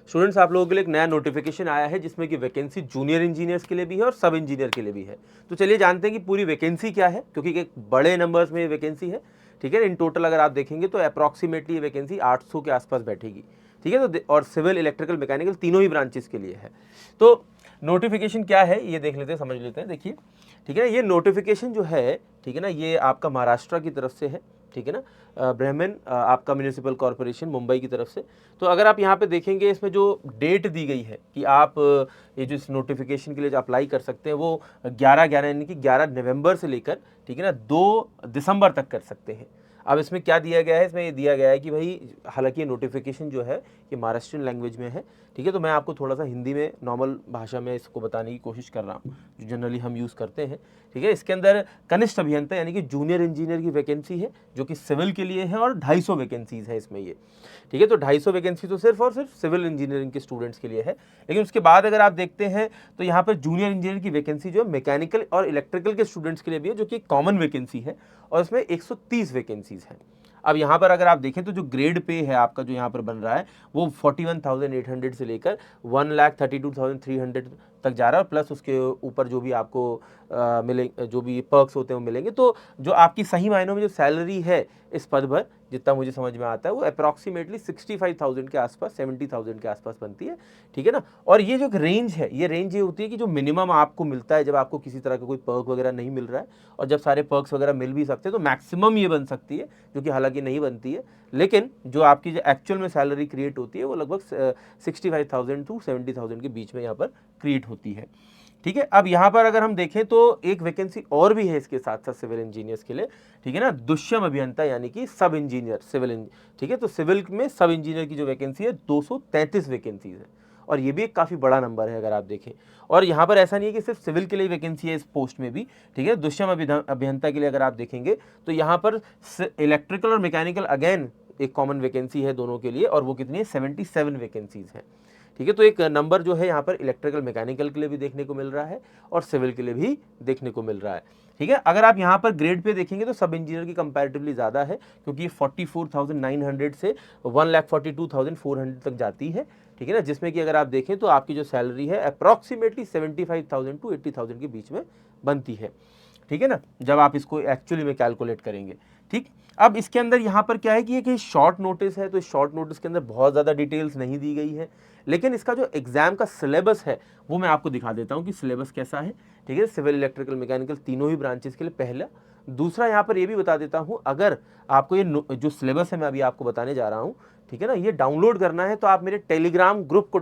Students आप लोगों के लिए एक नया नोटिफिकेशन आया है जिसमें कि वैकेंसी जूनियर इंजीनियर्स के लिए भी है और सब इंजीनियर के लिए भी है। तो चलिए जानते हैं कि पूरी वैकेंसी क्या है, क्योंकि एक बड़े नंबर्स में ये वैकेंसी है। ठीक है, इन टोटल अगर आप देखेंगे तो अप्रॉक्सीमेटली ये वैकेंसी 800 के आसपास बैठेगी। ठीक है, तो और सिविल, इलेक्ट्रिकल, मैकेनिकल तीनों ही ब्रांचेस के लिए है। तो नोटिफिकेशन क्या है ये देख लेते हैं, समझ लेते हैं। देखिए, ठीक है ना, ये नोटिफिकेशन जो है, ठीक है ना, ये आपका महाराष्ट्र की तरफ से है। ठीक है ना, ब्राह्मण आपका म्यूनिसिपल कॉर्पोरेशन मुंबई की तरफ से। तो अगर आप यहाँ पे देखेंगे, इसमें जो डेट दी गई है कि आप ये जो इस नोटिफिकेशन के लिए जो अप्लाई कर सकते हैं वो 11/11 यानी कि 11 नवंबर से लेकर, ठीक है ना, 2 दिसंबर तक कर सकते हैं। अब इसमें क्या दिया गया है, इसमें ये दिया गया है कि भाई, हालांकि ये नोटिफिकेशन जो है ये महाराष्ट्रियन लैंग्वेज में है। ठीक है, तो मैं आपको थोड़ा सा हिंदी में नॉर्मल भाषा में इसको बताने की कोशिश कर रहा हूँ, जो जनरली हम यूज़ करते हैं। ठीक है, इसके अंदर कनिष्ठ अभियंता यानी कि जूनियर इंजीनियर की वैकेंसी है, जो कि सिविल के लिए है, और 250 वैकेंसीज है इसमें ये। ठीक है, तो 250 वैकेंसी तो सिर्फ और सिर्फ सिविल इंजीनियरिंग के स्टूडेंट्स के लिए है। लेकिन उसके बाद अगर आप देखते हैं तो यहाँ पर जूनियर इंजीनियर की वैकेंसी जो है मैकेनिकल और इलेक्ट्रिकल के स्टूडेंट्स के लिए भी है, जो कि कॉमन वैकेंसी है, और इसमें 130 वैकेंसीज हैं। अब यहाँ पर अगर आप देखें तो जो ग्रेड पे है आपका जो यहाँ पर बन रहा है वो 41,800 से लेकर 1,32,300 तक जा रहा है, और प्लस उसके ऊपर जो भी आपको मिले, जो भी पर्क्स होते हैं वो मिलेंगे। तो जो आपकी सही मायनों में जो सैलरी है इस पद पर, जितना मुझे समझ में आता है, वो अप्रॉक्सीमेटली 65,000 के आसपास, 70,000 के आसपास बनती है। ठीक है ना, और ये जो रेंज है, ये रेंज ये होती है कि जो मिनिमम आपको मिलता है जब आपको किसी तरह का कोई पर्क वगैरह नहीं मिल रहा है, और जब सारे पर्क्स वगैरह मिल भी सकते हैं तो मैक्सिमम ये बन सकती है, जो कि हालांकि नहीं बनती है। लेकिन जो आपकी जो एक्चुअल में सैलरी क्रिएट होती है वो लगभग 65,000 टू 70,000 के बीच में यहाँ पर क्रिएट होती है। ठीक है, अब यहाँ पर अगर हम देखें तो एक वैकेंसी और भी है इसके साथ साथ सिविल इंजीनियर्स के लिए। ठीक है ना, दुष्यम अभियंता यानी कि सब इंजीनियर सिविल। ठीक है, तो सिविल में सब इंजीनियर की जो वैकेंसी है 233 वैकेंसीज है, और ये भी एक काफ़ी बड़ा नंबर है अगर आप देखें। और यहाँ पर ऐसा नहीं है कि सिर्फ सिविल के लिए वैकेंसी है इस पोस्ट में भी। ठीक है, दुष्यम अभियंता के लिए अगर आप देखेंगे तो यहाँ पर इलेक्ट्रिकल और मैकेनिकल अगेन एक कॉमन वैकेंसी है दोनों के लिए, और वो कितनी है, 77 वैकेंसीज हैं। ठीक है, तो एक नंबर जो है यहाँ पर इलेक्ट्रिकल मैकेनिकल के लिए भी देखने को मिल रहा है और सिविल के लिए भी देखने को मिल रहा है। ठीक है, अगर आप यहाँ पर ग्रेड पे देखेंगे तो सब इंजीनियर की कंपैरेटिवली ज़्यादा है, क्योंकि ये 44,900 से 1,42,400 तक जाती है। ठीक है ना, जिसमें कि अगर आप देखें तो आपकी जो सैलरी है अप्रॉक्सीमेटली 75,000 टू 80,000 के बीच में बनती है। ठीक है ना, जब आप इसको एक्चुअली में कैलकुलेट करेंगे। ठीक, अब इसके अंदर यहाँ पर क्या है कि एक शॉर्ट नोटिस है, तो इस शॉर्ट नोटिस के अंदर बहुत ज़्यादा डिटेल्स नहीं दी गई है, लेकिन इसका जो एग्जाम का सिलेबस है वो मैं आपको दिखा देता हूँ कि सिलेबस कैसा है। ठीक है, सिविल, इलेक्ट्रिकल, मैकेनिकल तीनों ही ब्रांचेस के लिए पहला। दूसरा यहाँ पर ये भी बता देता हूँ, अगर आपको ये जो सिलेबस है मैं अभी आपको बताने जा रहा हूँ, ठीक है ना, ये डाउनलोड करना है तो आप मेरे टेलीग्राम ग्रुप को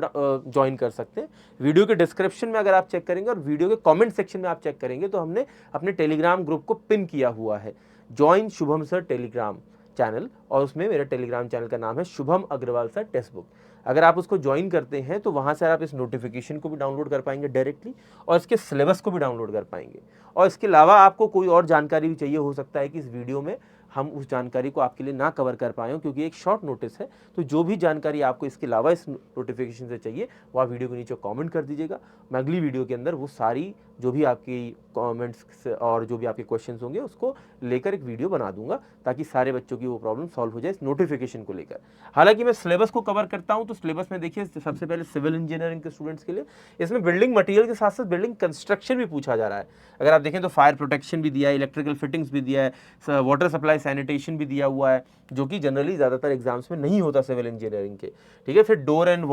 ज्वाइन कर सकते हैं। वीडियो के डिस्क्रिप्शन में अगर आप चेक करेंगे और वीडियो के कमेंट सेक्शन में आप चेक करेंगे तो हमने अपने टेलीग्राम ग्रुप को पिन किया हुआ है, join Shubham sir Telegram channel, और उसमें मेरा टेलीग्राम चैनल का नाम है Shubham Agarwal sir text book. अगर आप उसको ज्वाइन करते हैं तो वहाँ से आप इस नोटिफिकेशन को भी डाउनलोड कर पाएंगे डायरेक्टली, और इसके सिलेबस को भी डाउनलोड कर पाएंगे। और इसके अलावा आपको कोई और जानकारी भी चाहिए, हो सकता है कि इस वीडियो में हम उस जानकारी को आपके लिए ना कवर कर पाए हों, क्योंकि एक शॉर्ट नोटिस है। तो जो भी जानकारी आपको इसके अलावा इस नोटिफिकेशन से चाहिए वो आप वीडियो के नीचे कमेंट कर दीजिएगा। मैं अगली वीडियो के अंदर वो सारी जो भी आपकी कमेंट्स और जो भी आपके क्वेश्चंस होंगे उसको लेकर एक वीडियो बना दूंगा, ताकि सारे बच्चों की वो प्रॉब्लम सॉल्व हो जाए इस नोटिफिकेशन को लेकर। हालांकि मैं सिलेबस को कवर करता हूं, तो सिलेबस में देखिए सबसे पहले सिविल इंजीनियरिंग के स्टूडेंट्स के लिए इसमें बिल्डिंग मटेरियल के साथ साथ बिल्डिंग कंस्ट्रक्शन भी पूछा जा रहा है। अगर आप देखें तो फायर प्रोटेक्शन भी दिया है, इलेक्ट्रिकल फिटिंग्स भी दिया है, वाटर सप्लाई सैनिटेशन भी दिया हुआ है, जो कि जनरली ज़्यादातर एग्जाम्स में नहीं होता सिविल इंजीनियरिंग के। ठीक है, फिर डोर एंड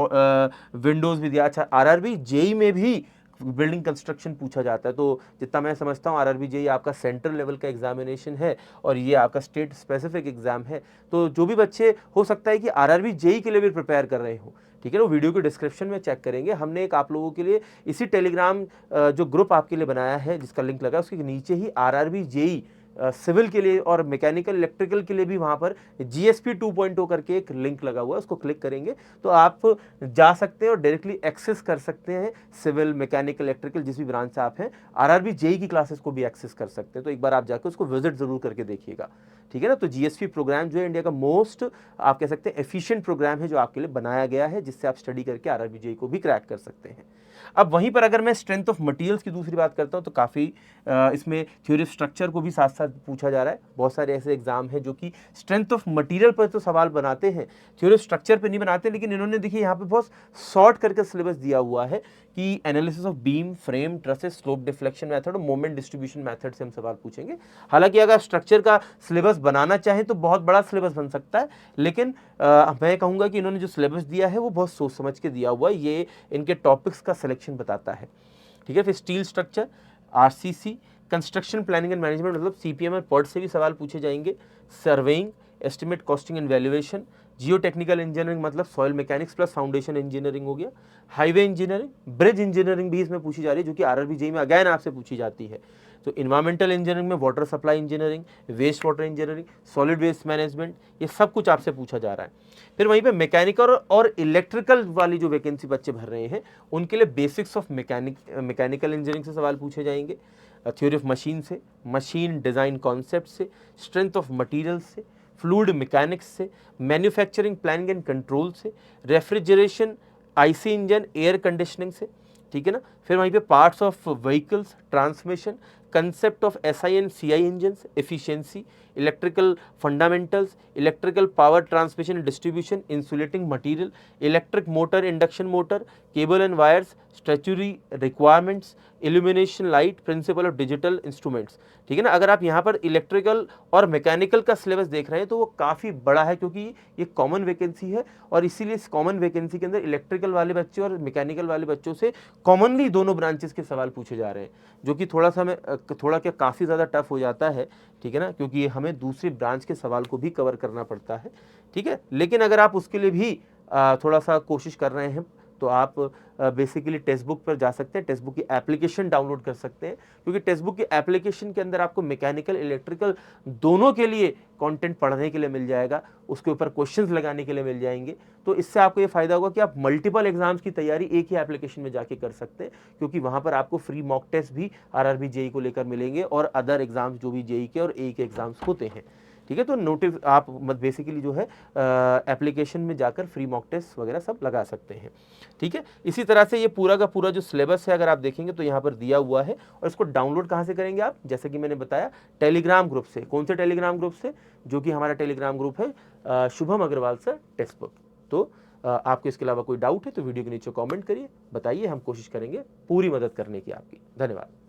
विंडोज़ भी दिया। अच्छा, आरआरबी जेई में भी बिल्डिंग कंस्ट्रक्शन पूछा जाता है, तो जितना मैं समझता हूँ आरआरबी जेई आपका सेंट्रल लेवल का एग्जामिनेशन है और ये आपका स्टेट स्पेसिफिक एग्जाम है। तो जो भी बच्चे हो सकता है कि आरआरबी जेई के लिए भी प्रिपेयर कर रहे हो, ठीक है ना, वो वीडियो के डिस्क्रिप्शन में चेक करेंगे। हमने एक आप लोगों के लिए इसी टेलीग्राम जो ग्रुप आपके लिए बनाया है, जिसका लिंक लगा है उसके नीचे ही आरआरबी जेई सिविल के लिए और मैकेनिकल इलेक्ट्रिकल के लिए भी वहाँ पर जीएसपी 2.0 करके एक लिंक लगा हुआ है, उसको क्लिक करेंगे तो आप जा सकते हैं और डायरेक्टली एक्सेस कर सकते हैं सिविल, मैकेनिकल, इलेक्ट्रिकल जिस भी ब्रांच से आप हैं। आरआरबी जेई की क्लासेस को भी एक्सेस कर सकते हैं, तो एक बार आप जाकर उसको विजिट ज़रूर करके देखिएगा। ठीक है ना। तो जीएसपी प्रोग्राम जो है इंडिया का मोस्ट आप कह सकते हैं एफिशिएंट प्रोग्राम है जो आपके लिए बनाया गया है, जिससे आप स्टडी करके आरआरबी जेईई को भी क्रैक कर सकते हैं। अब वहीं पर अगर मैं स्ट्रेंथ ऑफ मटेरियल्स की दूसरी बात करता हूं तो काफ़ी इसमें थ्योरी ऑफ स्ट्रक्चर को भी साथ साथ पूछा जा रहा है। बहुत सारे ऐसे एग्जाम हैं जो कि स्ट्रेंथ ऑफ मटेरियल पर तो सवाल बनाते हैं, थ्योरी ऑफ स्ट्रक्चर पर नहीं बनाते, लेकिन इन्होंने देखिए यहाँ पे बहुत शॉर्ट करके सिलेबस दिया हुआ है कि analysis of beam, frame, trusses, slope deflection method और मोमेंट डिस्ट्रीब्यूशन मेथड से हम सवाल पूछेंगे। हालांकि अगर स्ट्रक्चर का सिलेबस बनाना चाहें तो बहुत बड़ा सिलेबस बन सकता है, लेकिन मैं कहूँगा कि इन्होंने जो सिलेबस दिया है वो बहुत सोच समझ के दिया हुआ है, ये इनके टॉपिक्स का सिलेक्शन बताता है। ठीक है, फिर steel structure, RCC, construction planning and management मतलब सीपीएम और पर्ट से भी सवाल पूछे जाएंगे। Surveying, estimate, costing and valuation, geo technical engineering मतलब soil mechanics plus foundation engineering हो गया। हाईवे इंजीनियरिंग, ब्रिज इंजीनियरिंग भी इसमें पूछी जा रही है जो कि आरआरबी जेईई में अगेन आपसे पूछी जाती है। तो इन्वायरमेंटल इंजीनियरिंग में water supply engineering, waste water engineering, solid waste management, ये सब कुछ आपसे पूछा जा रहा है। फिर वहीं पे मैकेनिकल और इलेक्ट्रिकल वाली जो वैकेंसी बच्चे भर रहे हैं उनके लिए बेसिक्स ऑफ मैकेनिकल इंजीनियरिंग से सवाल पूछे जाएंगे, थ्योरी ऑफ मशीन से, मशीन डिज़ाइन कॉन्सेप्ट से, स्ट्रेंथ ऑफ मटीरियल से, फ्लूइड मैकेनिक्स से, मैन्युफैक्चरिंग प्लानिंग एंड कंट्रोल से, refrigeration, IC engine, air conditioning से। ठीक है ना। फिर वहीं पे parts of vehicles, transmission, concept of SI and CI engines, efficiency, electrical fundamentals, electrical power transmission distribution, insulating material, electric motor, induction motor, cable and wires, statutory requirements, illumination light, principle of digital instruments. ठीक है ना। अगर आप यहाँ पर electrical और mechanical का syllabus देख रहे हैं तो वो काफ़ी बड़ा है, क्योंकि ये कॉमन वैकेंसी है और इसीलिए इस कॉमन वैकेंसी के अंदर इलेक्ट्रिकल वाले बच्चे और मैकेनिकल वाले बच्चों से कॉमनली दोनों ब्रांचेस के सवाल पूछे जा रहे हैं, जो कि थोड़ा क्या काफ़ी ज़्यादा टफ हो जाता है। ठीक है ना, क्योंकि हमें दूसरी ब्रांच के सवाल को भी कवर करना पड़ता है। ठीक है, लेकिन अगर आप उसके लिए भी थोड़ा सा कोशिश कर रहे हैं तो आप बेसिकली टेक्स्ट बुक पर जा सकते हैं, टेक्स्ट बुक की एप्लीकेशन डाउनलोड कर सकते हैं, क्योंकि टेक्स्ट बुक की एप्लीकेशन के अंदर आपको मैकेनिकल, इलेक्ट्रिकल दोनों के लिए कंटेंट पढ़ने के लिए मिल जाएगा, उसके ऊपर क्वेश्चंस लगाने के लिए मिल जाएंगे। तो इससे आपको ये फायदा होगा कि आप मल्टीपल एग्जाम्स की तैयारी एक ही एप्लीकेशन में जाके कर सकते हैं, क्योंकि वहां पर आपको फ्री मॉक टेस्ट भी आरआरबी जेईई को लेकर मिलेंगे और अदर एग्जाम्स जो भी जेईई के और एई के एग्जाम्स होते हैं। ठीक है, तो आप बेसिकली जो है एप्लीकेशन में जाकर फ्री मॉक टेस्ट वगैरह सब लगा सकते हैं। ठीक है, इसी तरह से ये पूरा का पूरा जो सिलेबस है अगर आप देखेंगे तो यहाँ पर दिया हुआ है, और इसको डाउनलोड कहाँ से करेंगे आप, जैसे कि मैंने बताया टेलीग्राम ग्रुप से। कौन से टेलीग्राम ग्रुप से, जो कि हमारा टेलीग्राम ग्रुप है Shubham Agarwal sir text book. तो आपको इसके अलावा कोई डाउट है तो वीडियो के नीचे कमेंट करिए, बताइए, हम कोशिश करेंगे पूरी मदद करने की आपकी। धन्यवाद।